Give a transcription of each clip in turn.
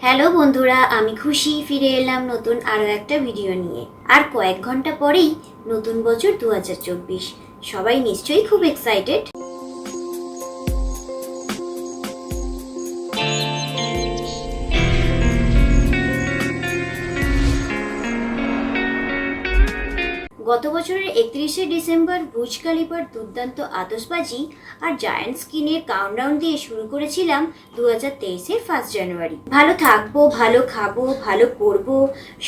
Hello বন্ধুরা, আমি খুশি ফিরে এলাম নতুন আরও একটা ভিডিও নিয়ে। আর কয়েক ঘন্টা পরেই নতুন বছর 2024। সবাই নিশ্চয়ই খুব এক্সাইটেড। গত বছরের 31শে ডিসেম্বর বুর্জ খলিফার দুর্দান্ত আতশবাজি আর জায়ান্ট স্ক্রিনের কাউন্টডাউন দিয়ে শুরু করেছিলাম 2023-এর 1 জানুয়ারি। ভালো থাকবো, ভালো খাবো, ভালো পড়বো,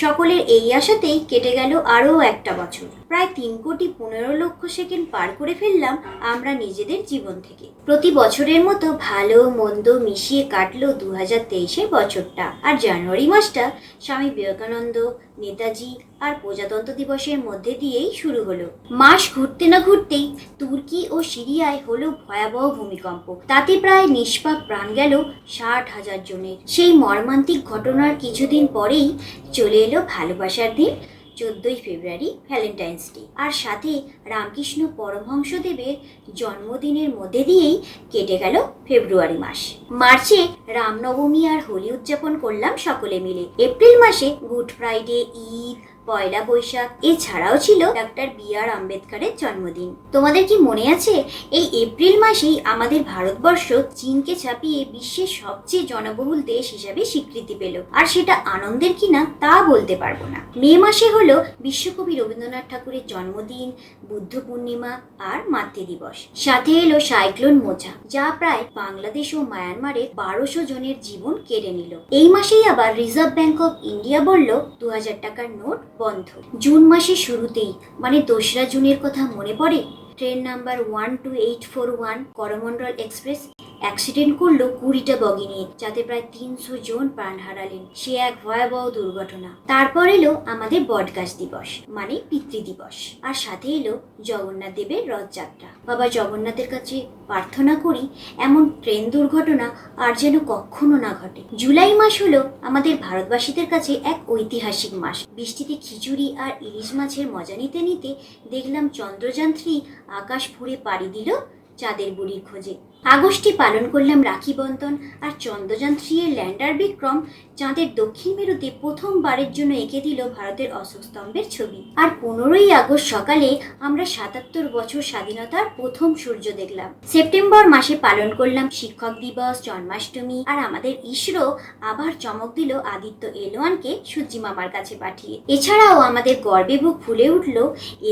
সকলের এই আশাতেই কেটে গেল আরও একটা বছর। প্রায় 3,15,00,000 সেকেন্ড পার করে ফেললাম আমরা নিজেদের জীবন থেকে। প্রতি বছরের মতো ভালো মন্দ মিশিয়ে কাটলো 2023-এর বছরটা। আর জানুয়ারি মাসটা স্বামী বিবেকানন্দ, নেতাজি আর প্রজাতন্ত্র দিবসের মধ্যে দিয়েই শুরু হলো। মাস ঘুরতে না ঘুরতেই তুর্কি ও সিরিয়ায় হলো ভয়াবহ ভূমিকম্প। তাতে প্রায় নিষ্পাপ প্রাণ গেল 60,000 জনের। সেই মর্মান্তিক ঘটনার কিছুদিন পরেই চলে এলো ভালোবাসার দিন, 14ই ফেব্রুয়ারি, ভ্যালেন্টাইন্স ডে। আর সাথে রামকৃষ্ণ পরমহংসদেবের জন্মদিনের মধ্যে দিয়েই কেটে গেল ফেব্রুয়ারি মাস। মার্চে রামনবমী আর হোলি উদযাপন করলাম সকলে মিলে। এপ্রিল মাসে গুড ফ্রাইডে, ঈদ, পয়লা বৈশাখ, এছাড়াও ছিল ডক্টর বি.আর. আম্বেদকরের জন্মদিন। তোমাদের কি মনে আছে, এই এপ্রিল মাসেই আমাদের ভারতবর্ষ চীনকে ছাপিয়ে বিশ্বের সবচেয়ে জনবহুল দেশ হিসাবে স্বীকৃতি পেল। আর সেটা আনন্দের কিনা তা বলতে পারবো না। মে মাসে হলো বিশ্বকবি রবীন্দ্রনাথ ঠাকুরের জন্মদিন, বুদ্ধ পূর্ণিমা আর মাতৃ দিবস। সাথে এলো সাইক্লোন মোজা, যা প্রায় বাংলাদেশ ও মায়ানমারের 1200 জনের জীবন কেড়ে নিল। এই মাসেই আবার রিজার্ভ ব্যাংক অফ ইন্ডিয়া বলল 2000 টাকার নোট বন্ধ। জুন মাসের শুরুতেই, মানে 2রা জুনের কথা মনে পড়ে? Train number 12841 Coromandel express accident করলো 20টা বগি নিয়ে, যাতে প্রায় 300 জন প্রাণ হারালেন। সে এক ভয়াবহ দুর্ঘটনা। তারপর এলো আমাদের বটগাছ দিবস, মানে পিতৃদিবস। আর সাথে এলো জগন্নাথ দেবের রথযাত্রা। বাবা জগন্নাথের কাছে প্রার্থনা করি এমন ট্রেন দুর্ঘটনা আর যেন কখনো না ঘটে। জুলাই মাস হলো আমাদের ভারতবাসীদের কাছে এক ঐতিহাসিক মাস। বৃষ্টিতে খিচুড়ি আর ইলিশ মাছের মজা নিতে নিতে দেখলাম চন্দ্রযান-3 আকাশ ফুঁড়ে পাড়ি দিল চাঁদের বুড়ির খোঁজে। আগস্টে পালন করলাম রাখি বন্ধন, আর চন্দ্রযান-3 এর ল্যান্ডার বিক্রম চাঁদের দক্ষিণ মেরুতে প্রথমবারের জন্য এঁকে দিল ভারতের অশোক স্তম্ভের ছবি। আর 15ই আগস্ট সকালে আমরা 77 বছর স্বাধীনতার প্রথম সূর্য দেখলাম। সেপ্টেম্বর মাসে পালন করলাম শিক্ষক দিবস, জন্মাষ্টমী, আর আমাদের ইসরো আবার চমক দিল আদিত্য L1-কে সূর্যি মামার কাছে পাঠিয়ে। এছাড়াও আমাদের গর্বে বুক ফুলে উঠল,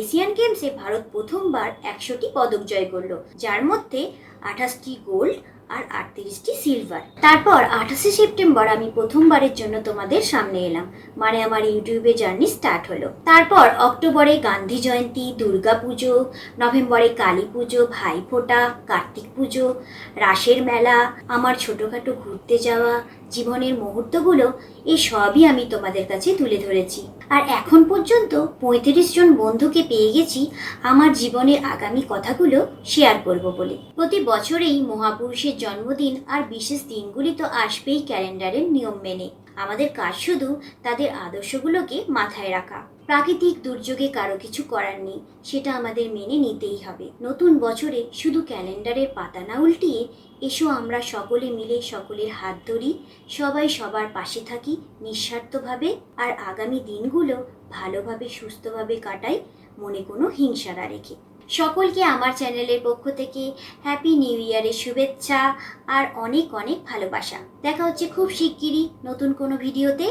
এশিয়ান গেমসে ভারত প্রথমবার 100টি পদক জয় করলো, যার মধ্যে 28টি গোল্ড আর 38টি সিলভার। তারপর 28শে সেপ্টেম্বর আমি প্রথমবারের জন্য তোমাদের সামনে এলাম, মানে আমার ইউটিউবে জার্নি স্টার্ট হলো। তারপর অক্টোবরে গান্ধী জয়ন্তী, দুর্গা পুজো, নভেম্বরে কালী পুজো, ভাইফোঁটা, কার্তিক পুজো, রাসের মেলা, আমার ছোটোখাটো ঘুরতে যাওয়া, জীবনের মুহূর্তগুলো, এই সবই আমি তোমাদের কাছে তুলে ধরেছি। আর এখন পর্যন্ত 35 জন বন্ধুকে পেয়ে গেছি আমার জীবনের আগামী কথাগুলো শেয়ার করব বলে। প্রতি বছরেই মহাপুরুষের জন্মদিন আর বিশেষ দিনগুলি তো আসবেই ক্যালেন্ডারের নিয়ম মেনে। আমাদের কাজ শুধু তাদের আদর্শগুলোকে মাথায় রাখা। প্রাকৃতিক দুর্যোগে কারো কিছু করার নেই, সেটা আমাদের মেনে নিতেই হবে। নতুন বছরে শুধু ক্যালেন্ডারের পাতা না উল্টিয়ে এসো আমরা সকলে মিলে সকলের হাত ধরি, সবাই সবার পাশে থাকি নিঃস্বার্থভাবে, আর আগামী দিনগুলো ভালোভাবে সুস্থভাবে কাটাই, মনে কোনো হিংসা না রেখে। সকলকে আমার চ্যানেলের পক্ষ থেকে হ্যাপি নিউ ইয়ারের শুভেচ্ছা আর অনেক অনেক ভালোবাসা। দেখা হচ্ছে খুব শিগগিরই নতুন কোনো ভিডিওতে,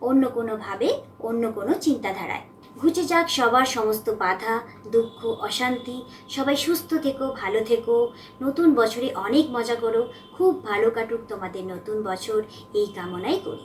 অন্য কোনোভাবে, অন্য কোনো চিন্তাধারায়। ঘুচে যাক সবার সমস্ত বাধা, দুঃখ, অশান্তি। সবাই সুস্থ থেকো, ভালো থেকো, নতুন বছরে অনেক মজা করো, খুব ভালো কাটুক তোমাদের নতুন বছর, এই কামনাই করি।